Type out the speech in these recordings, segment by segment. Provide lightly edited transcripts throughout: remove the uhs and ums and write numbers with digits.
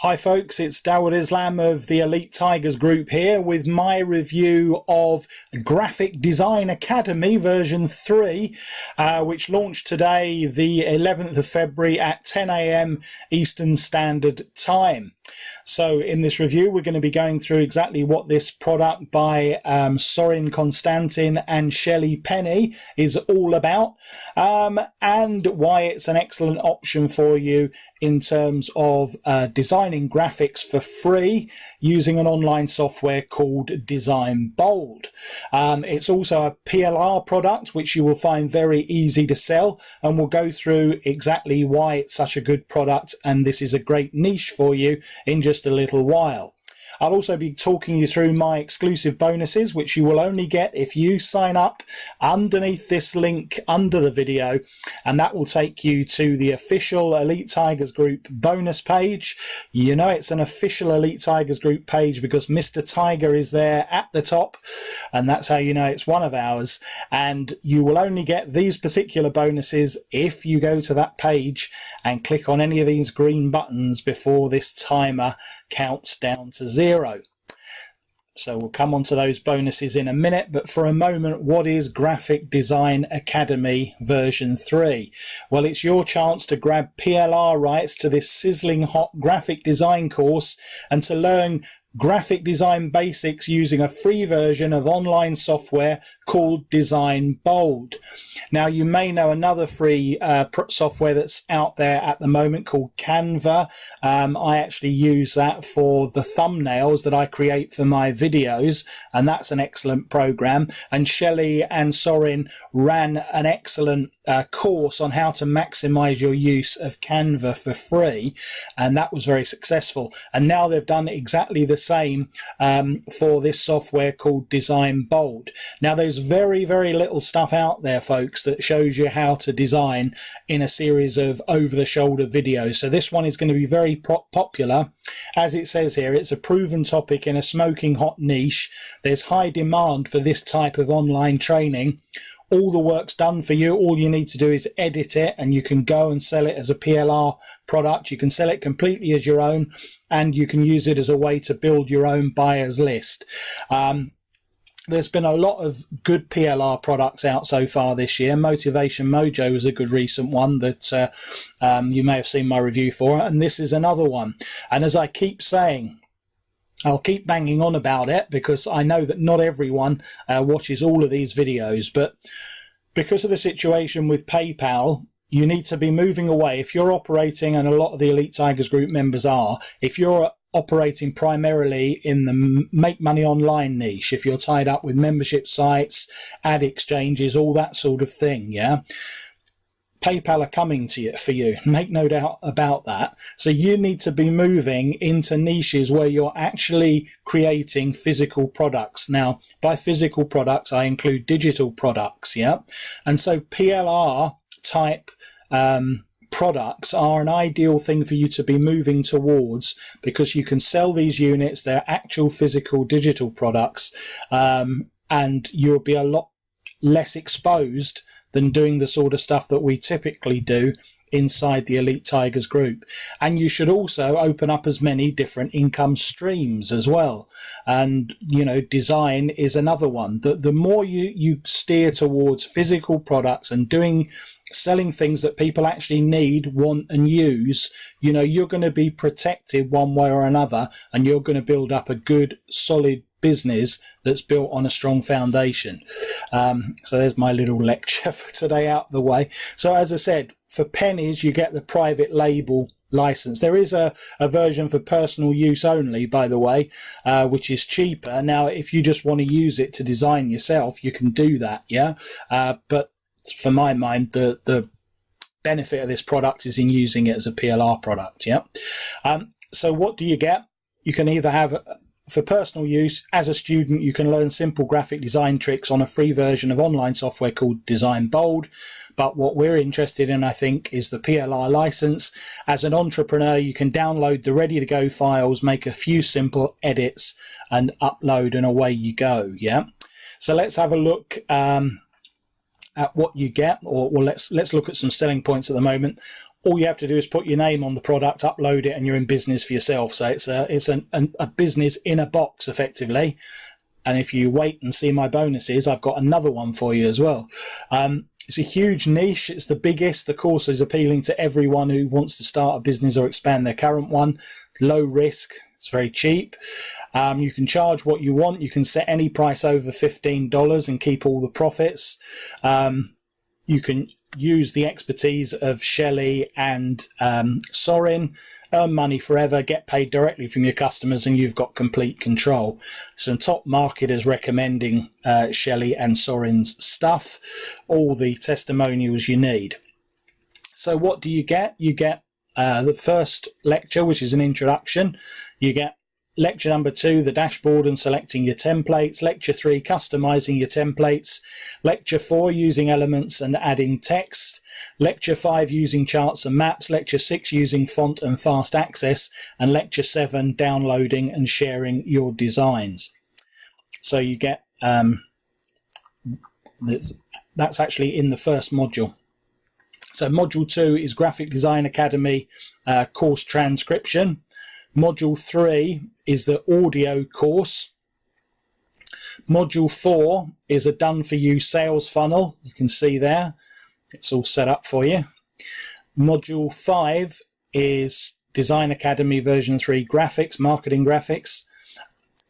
Hi folks, it's Dawud Islam of the Elite Tigers group here with my review of Graphic Design Academy version 3, which launched today, the 11th of February at 10 AM Eastern Standard Time. So in this review, we're going to be going through exactly what this product by Sorin, Constantin and Shelley, Penney is all about, and why it's an excellent option for you in terms of designing graphics for free using an online software called DesignBold. It's also a PLR product, which you will find very easy to sell, and we'll go through exactly why it's such a good product and this is a great niche for you in just a little while. I'll also be talking you through my exclusive bonuses, which you will only get if you sign up underneath this link under the video, and that will take you to the official Elite Tigers Group bonus page. You know it's an official Elite Tigers Group page because Mr. Tiger is there at the top, and that's how you know it's one of ours. And you will only get these particular bonuses if you go to that page and click on any of these green buttons before this timer counts down to 0. So we'll come on to those bonuses in a minute, but for a moment, what is Graphic Design Academy version 3? Well, it's your chance to grab PLR rights to this sizzling hot graphic design course and to learn graphic design basics using a free version of online software called DesignBold. Now, you may know another free software that's out there at the moment called Canva. I actually use that for the thumbnails that I create for my videos, and that's an excellent program. And Shelley and Sorin ran an excellent course on how to maximize your use of Canva for free, and that was very successful. And now they've done exactly the same for this software called DesignBold. Now, there's very little stuff out there, folks, that shows you how to design in a series of over-the-shoulder videos. So this one is going to be very popular. As it says here, it's a proven topic in a smoking hot niche. There's high demand for this type of online training. All the work's done for you. All you need to do is edit it, and you can go and sell it as a PLR product. You can sell it completely as your own, and you can use it as a way to build your own buyers list. There's been a lot of good PLR products out so far this year. Motivation Mojo is a good recent one that you may have seen my review for, and this is another one. And as I keep saying, I'll keep banging on about it because I know that not everyone watches all of these videos, but because of the situation with PayPal, you need to be moving away. If you're operating, and a lot of the Elite Tigers Group members are, if you're operating primarily in the make money online niche, if you're tied up with membership sites, ad exchanges, all that sort of thing, yeah, PayPal are coming to you for you, make no doubt about that. So you need to be moving into niches where you're actually creating physical products. Now, by physical products, I include digital products, yeah, and so PLR type products are an ideal thing for you to be moving towards because you can sell these units. They're actual physical digital products, and you'll be a lot less exposed than doing the sort of stuff that we typically do inside the Elite Tigers group. And you should also open up as many different income streams as well. And, you know, design is another one. The more you steer towards physical products and selling things that people actually need, want and use, you know, you're going to be protected one way or another, and you're going to build up a good, solid business that's built on a strong foundation. So there's my little lecture for today out of the way. So as I said, for pennies, you get the private label license. There is a version for personal use only, by the way, which is cheaper. Now, if you just want to use it to design yourself, you can do that, yeah? But for my mind, the benefit of this product is in using it as a PLR product, yeah? So what do you get? You can either have, for personal use, as a student, you can learn simple graphic design tricks on a free version of online software called DesignBold. But what we're interested in, I think, is the PLR license. As an entrepreneur, you can download the ready-to-go files, make a few simple edits, and upload, and away you go, yeah? So let's have a look at what you get, or let's look at some selling points at the moment. all you have to do is put your name on the product, upload it, and you're in business for yourself. So it's a business in a box, effectively. And if you wait and see my bonuses, I've got another one for you as well. It's a huge niche. It's the biggest. The course is appealing to everyone who wants to start a business or expand their current one. Low risk. It's very cheap. You can charge what you want. You can set any price over $15 and keep all the profits. You can use the expertise of Shelley and Sorin, earn money forever, get paid directly from your customers, and you've got complete control. Some top marketers recommending Shelley and Sorin's stuff, all the testimonials you need. So what do you get? You get the first lecture, which is an introduction. You get lecture number 2, the dashboard and selecting your templates. Lecture 3, customizing your templates. Lecture 4, using elements and adding text. Lecture 5, using charts and maps. Lecture 6, using font and fast access. And lecture 7, downloading and sharing your designs. So you get, that's actually in the first module. So module 2 is Graphic Design Academy course transcription. Module 3 is the audio course. Module 4 is a done-for-you sales funnel. You can see there. It's all set up for you. Module 5 is Design Academy version 3 graphics, marketing graphics.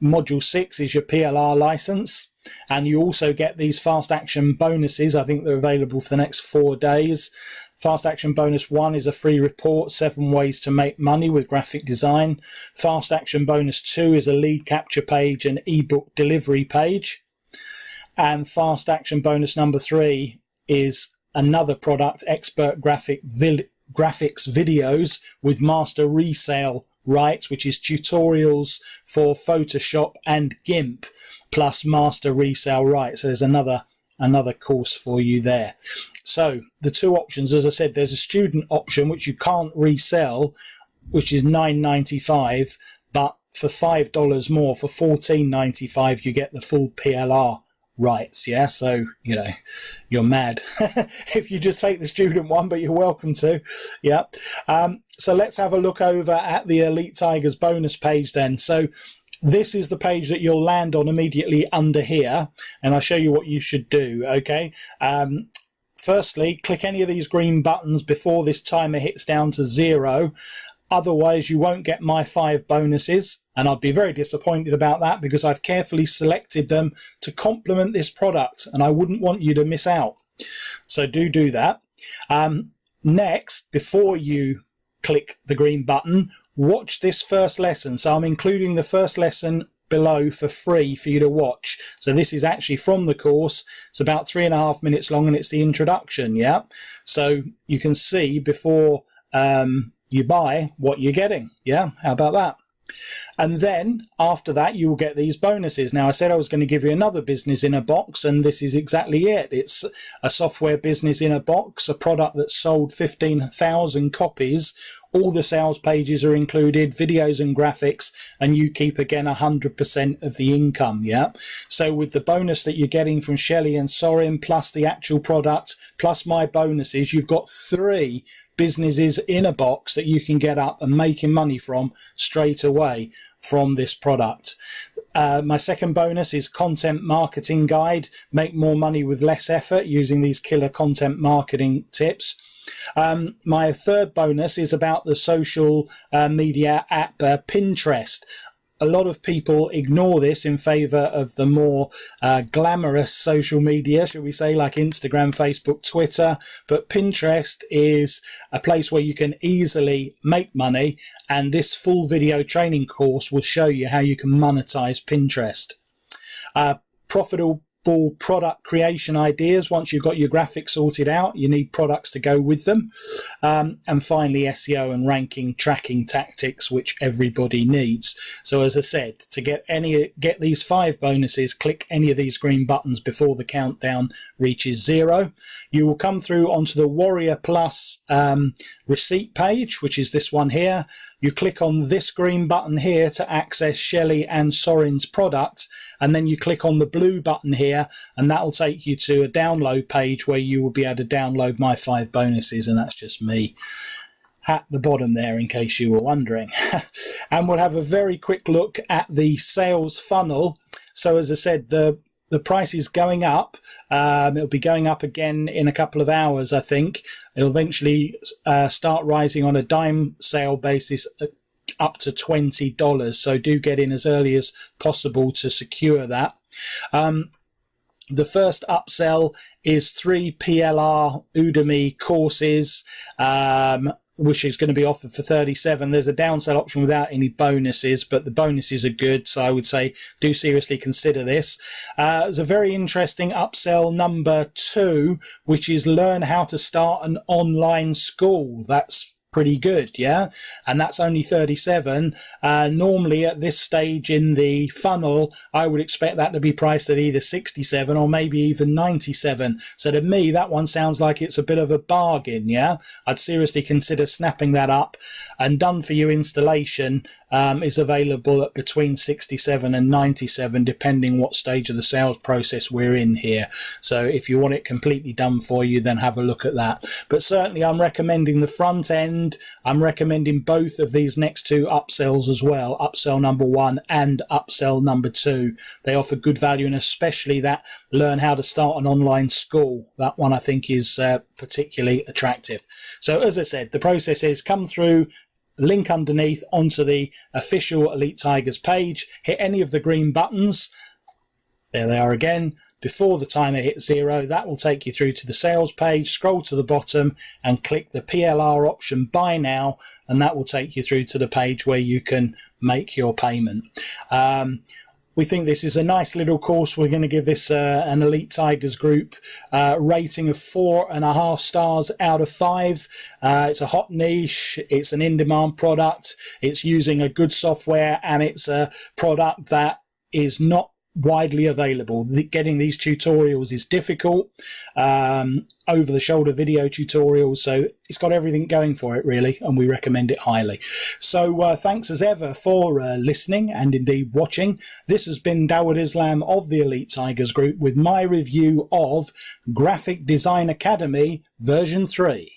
Module 6 is your PLR license. And you also get these fast action bonuses. I think they're available for the next 4 days. Fast Action Bonus 1 is a free report, 7 ways to make money with graphic design. Fast Action Bonus 2 is a lead capture page and ebook delivery page. And Fast Action Bonus number 3 is another product, expert graphics videos with master resale rights, which is tutorials for Photoshop and GIMP, plus master resale rights. So there's another course for you there. So the two options, as I said, there's a student option which you can't resell, which is $9.95, but for $5 more, for $14.95, you get the full PLR rights. Yeah, so you're mad if you just take the student one, but you're welcome to. Yeah. So let's have a look over at the Elite Tigers bonus page then. So this is the page that you'll land on immediately under here, and I'll show you what you should do. Okay. Firstly, click any of these green buttons before this timer hits down to 0. Otherwise, you won't get my 5 bonuses, and I'd be very disappointed about that because I've carefully selected them to complement this product, and I wouldn't want you to miss out. So do that. Next, before you click the green button, watch this first lesson. So I'm including the first lesson below for free for you to watch. So this is actually from the course. It's about 3.5 minutes long, and it's the introduction. Yeah. So you can see before you buy what you're getting. Yeah. How about that? And then after that, you will get these bonuses. Now, I said I was going to give you another business in a box, and this is exactly it. It's a software business in a box, a product that sold 15,000 copies. All the sales pages are included, videos and graphics, and you keep, again, 100% of the income. Yeah. So with the bonus that you're getting from Shelley and Sorin, plus the actual product, plus my bonuses, you've got 3 businesses in a box that you can get up and making money from straight away from this product. My second bonus is Content Marketing Guide. Make more money with less effort using these killer content marketing tips. My third bonus is about the social media app Pinterest. A lot of people ignore this in favor of the more glamorous social media, shall we say, like Instagram, Facebook, Twitter. But Pinterest is a place where you can easily make money, and this full video training course will show you how you can monetize Pinterest. Profitable product creation ideas. Once you've got your graphics sorted out, you need products to go with them. And finally, SEO and ranking tracking tactics, which everybody needs. So as I said, to get these 5 bonuses, click any of these green buttons before the countdown reaches 0. You will come through onto the Warrior Plus receipt page, which is this one here. You click on this green button here to access Shelley and Sorin's product, and then you click on the blue button here, and that will take you to a download page where you will be able to download my 5 bonuses, and that's just me. at the bottom there, in case you were wondering. And we'll have a very quick look at the sales funnel. So as I said, the price is going up. It'll be going up again in a couple of hours, I think. It'll eventually start rising on a dime sale basis up to $20. So do get in as early as possible to secure that. The first upsell is 3 PLR Udemy courses, which is going to be offered for $37. There's a downsell option without any bonuses, but the bonuses are good. So I would say do seriously consider this. There's a very interesting upsell number 2, which is learn how to start an online school. That's pretty good, yeah, and that's only $37. Normally at this stage in the funnel, I would expect that to be priced at either $67 or maybe even $97. So to me, that one sounds like it's a bit of a bargain, yeah. I'd seriously consider snapping that up. And done for you installation is available at between $67 and $97, depending what stage of the sales process we're in here. So if you want it completely done for you, then have a look at that. But certainly I'm recommending the front end. I'm recommending both of these next 2 upsells as well, upsell number 1 and upsell number 2. They offer good value, and especially that learn how to start an online school. That one I think is particularly attractive. So as I said, the process is come through, link underneath onto the official Elite Tigers page, hit any of the green buttons. There they are again. Before the timer hits 0, that will take you through to the sales page. Scroll to the bottom and click the PLR option, buy now, and that will take you through to the page where you can make your payment. We think this is a nice little course. We're going to give this an Elite Tigers group rating of 4.5 stars out of 5. It's a hot niche. It's an in-demand product. It's using a good software, and it's a product that is not widely available. Getting these tutorials is difficult, over the shoulder video tutorials, so it's got everything going for it really, and we recommend it highly. So thanks as ever for listening and indeed watching. This has been Dawud Islam of the Elite Tigers Group with my review of Graphic Design Academy version 3.